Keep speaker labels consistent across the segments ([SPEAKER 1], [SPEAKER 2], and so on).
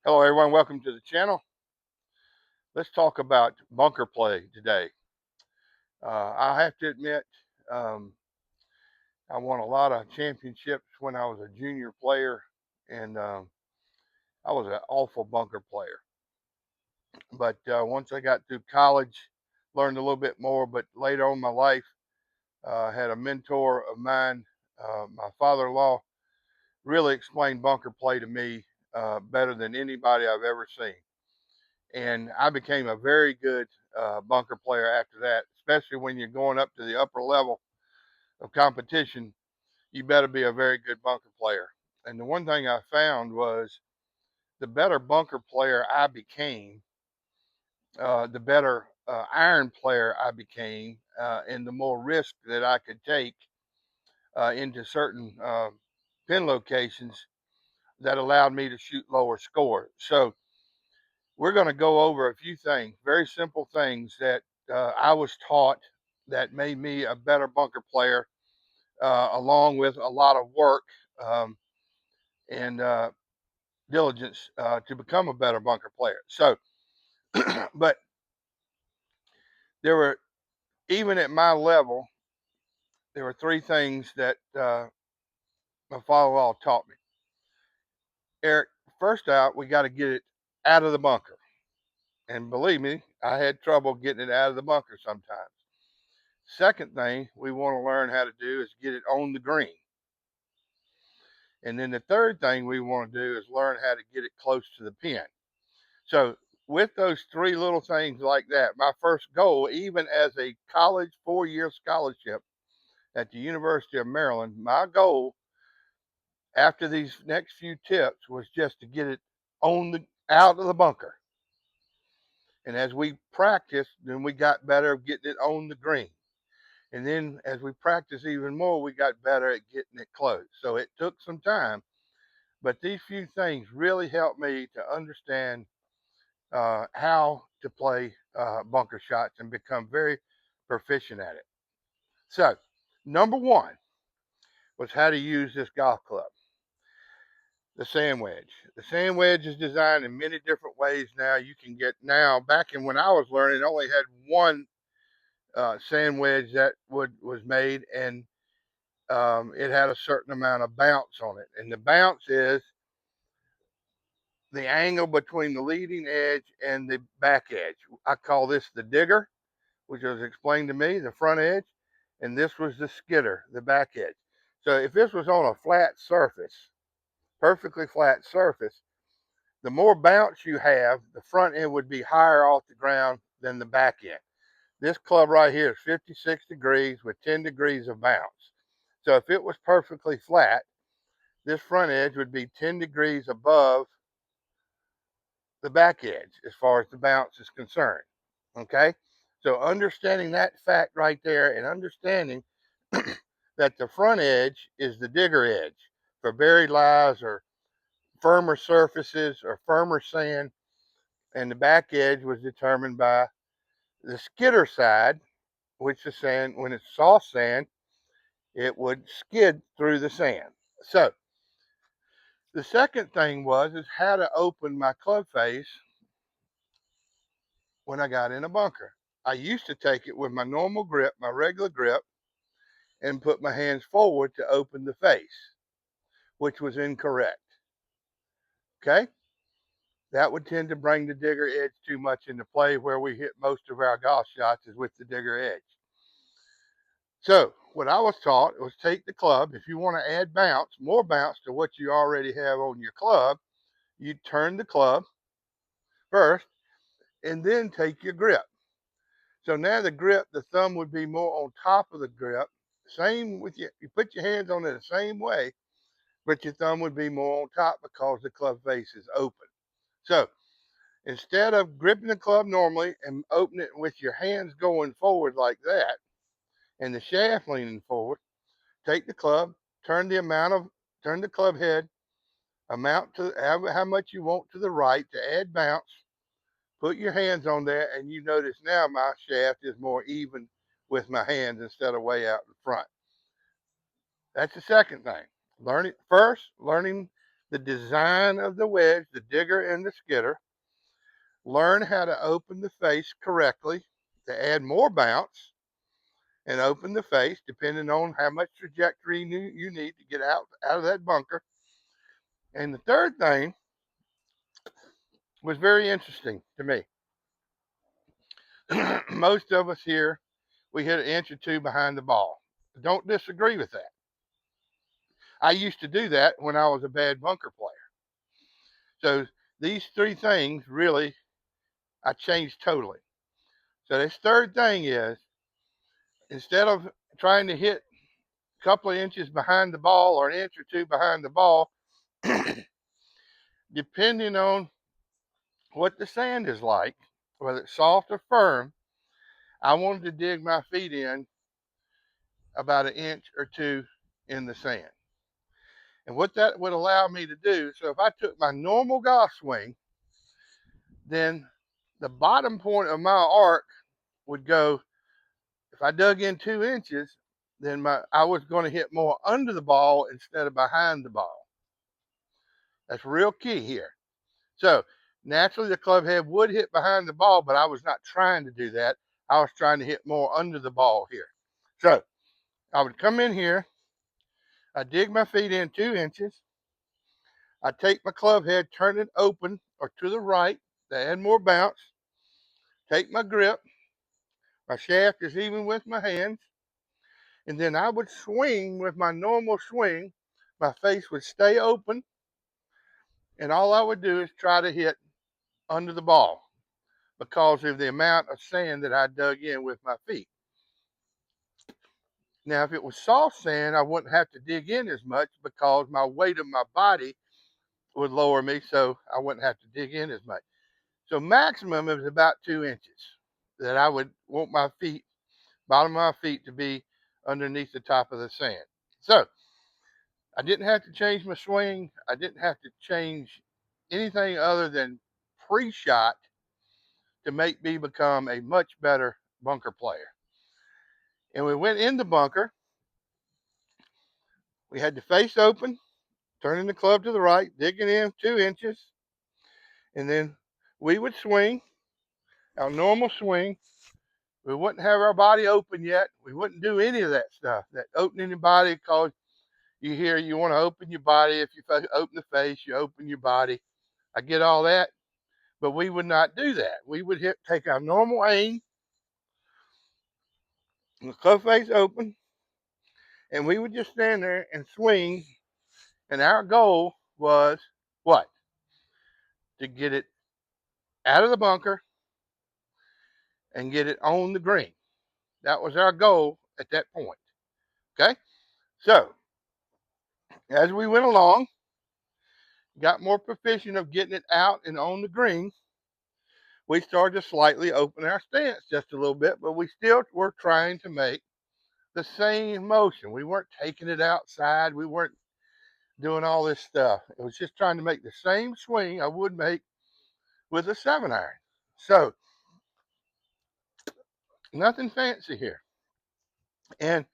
[SPEAKER 1] Hello everyone, welcome to the channel. Let's talk about bunker play today. I have to admit, um, I won a lot of championships when I was a junior player, and I was an awful bunker player. But once I got through college, learned a little bit more, but later on in my life, I had a mentor of mine, my father-in-law, really explained bunker play to me better than anybody I've ever seen. And I became a very good bunker player after that, especially when you're going up to the upper level of competition. You better be a very good bunker player. And the one thing I found was the better bunker player I became, the better iron player I became, and the more risk that I could take into certain pin locations that allowed me to shoot lower scores. So we're going to go over a few things, very simple things that I was taught that made me a better bunker player, along with a lot of work um, and diligence to become a better bunker player. So, but there were, even at my level, there were three things that my father-in-law taught me. Eric, first out, we got to get it out of the bunker. And believe me, I had trouble getting it out of the bunker sometimes. Second thing we want to learn how to do is get it on the green. And then the third thing we want to do is learn how to get it close to the pin. So with those three little things like that, my first goal, even as a college 4-year scholarship at the University of Maryland, my goal after these next few tips was just to get it on the out of the bunker. And as we practiced, then we got better at getting it on the green. And then as we practiced even more, we got better at getting it close. So it took some time, but these few things really helped me to understand how to play bunker shots and become very proficient at it. So, number one was how to use this golf club, the sand wedge. The sand wedge is designed in many different ways now. You can get now, back in when I was learning, it only had one sand wedge that was made, and it had a certain amount of bounce on it. And the bounce is the angle between the leading edge and the back edge. I call this the digger, which was explained to me, the front edge, and this was the skidder, the back edge. So if this was on a flat surface, perfectly flat surface, the more bounce you have, the front end would be higher off the ground than the back end. This club right here is 56 degrees with 10 degrees of bounce. So if it was perfectly flat, this front edge would be 10 degrees above the back edge as far as the bounce is concerned. Okay? So understanding that fact right there and understanding that the front edge is the digger edge for buried lies or firmer surfaces or firmer sand, and the back edge was determined by the skidder side, which the sand, when it's soft sand, it would skid through the sand. So the second thing is how to open my club face when I got in a bunker. I used to take it with my normal grip, my regular grip, and put my hands forward to open the face, which was incorrect. Okay? That would tend to bring the digger edge too much into play. Where we hit most of our golf shots is with the digger edge. So what I was taught was take the club. If you want to add bounce, more bounce to what you already have on your club, you turn the club first and then take your grip. So now the grip, the thumb would be more on top of the grip. Same with you put your hands on it the same way, but your thumb would be more on top because the club face is open. So instead of gripping the club normally and opening it with your hands going forward like that and the shaft leaning forward, take the club, turn the club head amount to how much you want to the right to add bounce. Put your hands on there, and you notice now my shaft is more even with my hands instead of way out in front. That's the second thing. Learning the design of the wedge, the digger and the skidder, learn how to open the face correctly to add more bounce and open the face depending on how much trajectory you need to get out of that bunker. And the third thing was very interesting to me. Most of us here, we hit an inch or two behind the ball. Don't disagree with that. I used to do that when I was a bad bunker player. So these three things really, I changed totally. So this third thing is, instead of trying to hit a couple of inches behind the ball or an inch or two behind the ball, depending on what the sand is like, whether it's soft or firm, I wanted to dig my feet in about an inch or two in the sand. And what that would allow me to do, so if I took my normal golf swing, then the bottom point of my arc would go, if I dug in 2 inches, then I was going to hit more under the ball instead of behind the ball. That's real key here. So naturally the club head would hit behind the ball, but I was not trying to do that. I was trying to hit more under the ball here. So I would come in here, I dig my feet in 2 inches, I take my club head, turn it open or to the right to add more bounce, take my grip, my shaft is even with my hands, and then I would swing with my normal swing. My face would stay open, and all I would do is try to hit under the ball because of the amount of sand that I dug in with my feet. Now, if it was soft sand, I wouldn't have to dig in as much because my weight of my body would lower me, so I wouldn't have to dig in as much. So maximum is about 2 inches that I would want my feet, bottom of my feet, to be underneath the top of the sand. So I didn't have to change my swing. I didn't have to change anything other than pre-shot to make me become a much better bunker player. And we went in the bunker. We had the face open, turning the club to the right, digging in 2 inches, and then we would swing our normal swing. We wouldn't have our body open yet. We wouldn't do any of that stuff. That opening your body, because you hear you want to open your body. If you open the face, you open your body. I get all that, but we would not do that. We would take our normal aim, the club face open, and we would just stand there and swing. And our goal was what? To get it out of the bunker and get it on the green. That was our goal at that point. Okay? So, as we went along, got more proficient of getting it out and on the green, we started to slightly open our stance just a little bit, but we still were trying to make the same motion. We weren't taking it outside. We weren't doing all this stuff. It was just trying to make the same swing I would make with a 7-iron. So, nothing fancy here. And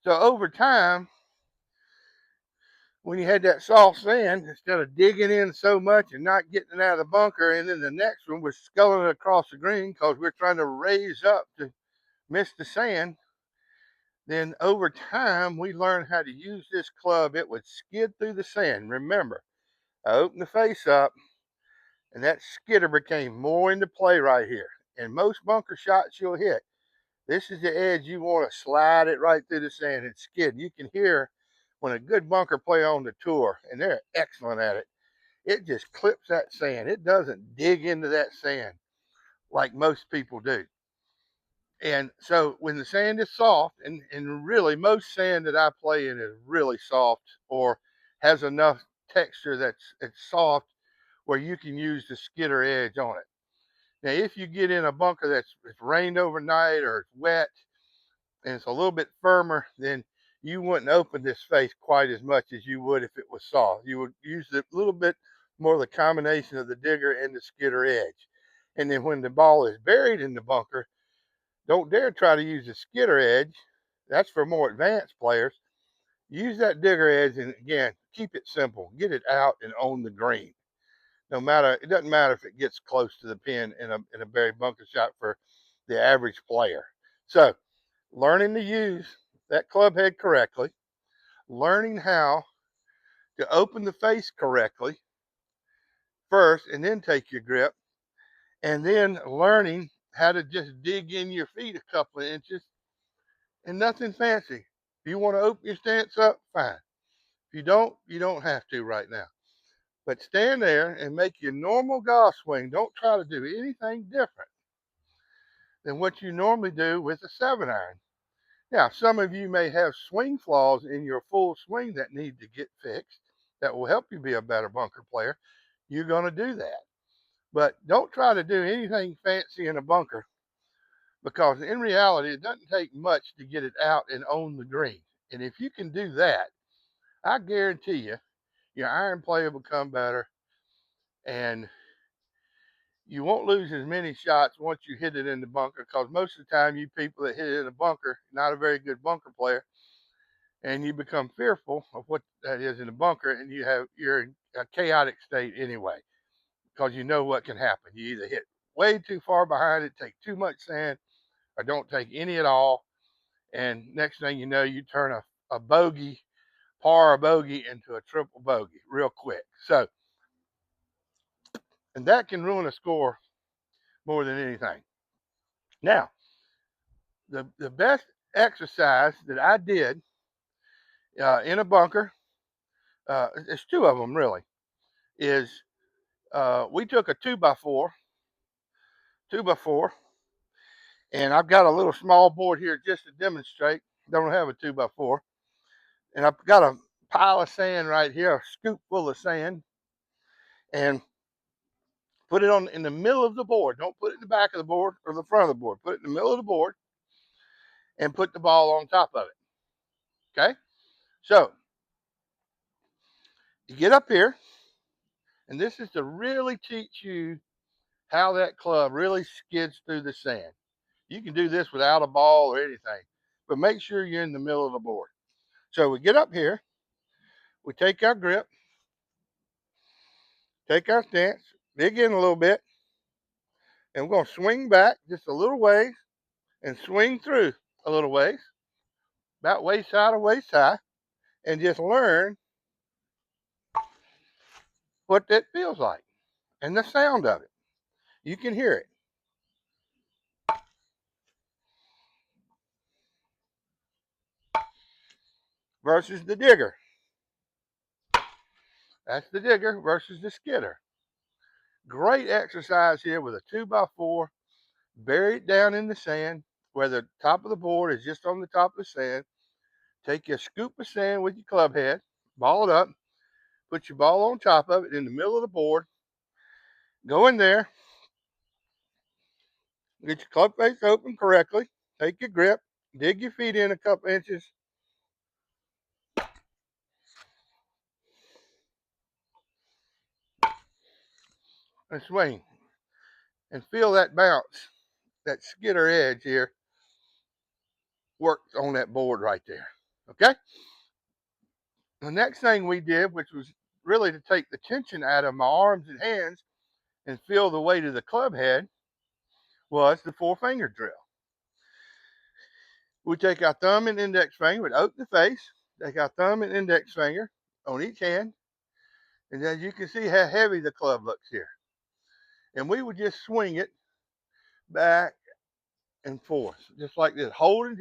[SPEAKER 1] so over time, when you had that soft sand, instead of digging in so much and not getting it out of the bunker, and then the next one was sculling it across the green because we're trying to raise up to miss the sand, then over time we learned how to use this club. It would skid through the sand. Remember, I opened the face up, and that skidder became more into play right here. And most bunker shots you'll hit, this is the edge you want to slide it right through the sand and skid. You can hear when a good bunker player on the tour, and they're excellent at it, it just clips that sand. It doesn't dig into that sand like most people do. And so when the sand is soft, and really most sand that I play in is really soft or has enough texture that's it's soft where you can use the skidder edge on it. Now, if you get in a bunker that's it's rained overnight or it's wet and it's a little bit firmer, then you wouldn't open this face quite as much as you would if it was soft. You would use a little bit more of the combination of the digger and the skidder edge. And then when the ball is buried in the bunker, don't dare try to use the skidder edge. That's for more advanced players. use that digger edge, and again, keep it simple. Get it out and on the green. No matter, it doesn't matter if it gets close to the pin in a very bunker shot for the average player. So, learning to use that club head correctly, learning how to open the face correctly first, and then take your grip, and then learning how to just dig in your feet a couple of inches, and nothing fancy. If you want to open your stance up, fine. If you don't have to right now. But stand there and make your normal golf swing. Don't try to do anything different than what you normally do with a 7-iron. Now, some of you may have swing flaws in your full swing that need to get fixed that will help you be a better bunker player. You're going to do that. But don't try to do anything fancy in a bunker, because in reality, it doesn't take much to get it out and on the green. And if you can do that, I guarantee you, your iron play will become better, and you won't lose as many shots once you hit it in the bunker, because most of the time you people that hit it in the bunker, not a very good bunker player, and you become fearful of what that is in the bunker, and you're in a chaotic state anyway, because you know what can happen. You either hit way too far behind it, take too much sand, or don't take any at all, and next thing you know, you turn a bogey, par or bogey, into a triple bogey real quick. So, and that can ruin a score more than anything. Now, the best exercise that I did in a bunker, there's two of them really, is we took a 2x4, and I've got a little small board here just to demonstrate. Don't have a 2x4, and I've got a pile of sand right here, a scoop full of sand, and put it on in the middle of the board. Don't put it in the back of the board or the front of the board. Put it in the middle of the board and put the ball on top of it. Okay? So you get up here, and this is to really teach you how that club really skids through the sand. You can do this without a ball or anything, but make sure you're in the middle of the board. So we get up here, we take our grip, take our stance, dig in a little bit, and we're going to swing back just a little ways and swing through a little ways, about waist high to waist high, and just learn what that feels like and the sound of it. You can hear it. Versus the digger. That's the digger versus the skidder. Great exercise here with a 2x4. Bury it down in the sand where the top of the board is just on the top of the sand. Take your scoop of sand with your club head, ball it up, put your ball on top of it in the middle of the board. Go in there, get your club face open correctly, take your grip, dig your feet in a couple inches, and swing. And feel that bounce, that skidder edge here worked on that board right there. Okay? The next thing we did, which was really to take the tension out of my arms and hands and feel the weight of the club head, was the 4-finger drill. We take our thumb and index finger, we'd open the face, take our thumb and index finger on each hand, and as you can see how heavy the club looks here. And we would just swing it back and forth, just like this, holding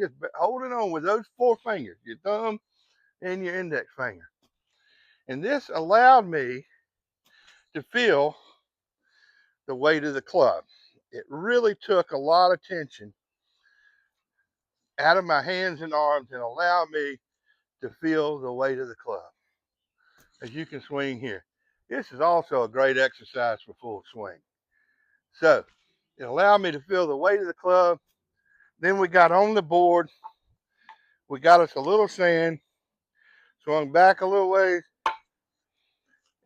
[SPEAKER 1] on with those 4 fingers, your thumb and your index finger. And this allowed me to feel the weight of the club. It really took a lot of tension out of my hands and arms and allowed me to feel the weight of the club. As you can swing here. This is also a great exercise for full swing. So it allowed me to feel the weight of the club. Then we got on the board. We got us a little sand, swung back a little ways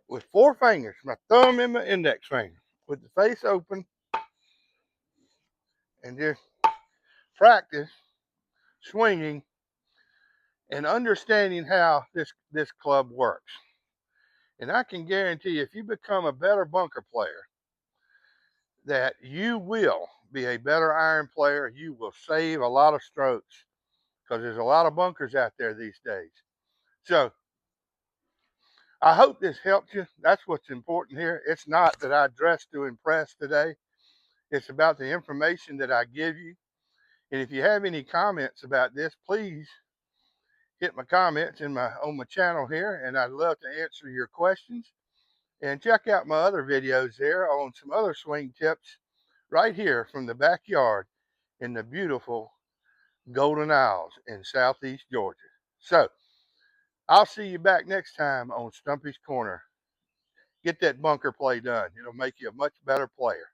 [SPEAKER 1] with 4 fingers, my thumb and my index finger, with the face open, and just practice swinging and understanding how this club works. And I can guarantee you, if you become a better bunker player, that you will be a better iron player. You will save a lot of strokes because there's a lot of bunkers out there these days. So I hope this helped you. That's what's important here. It's not that I dress to impress today. It's about the information that I give you. And if you have any comments about this, please hit my comments on my channel here, and I'd love to answer your questions. And check out my other videos there on some other swing tips right here from the backyard in the beautiful Golden Isles in southeast Georgia. So I'll see you back next time on Stumpy's Corner. Get that bunker play done. It'll make you a much better player.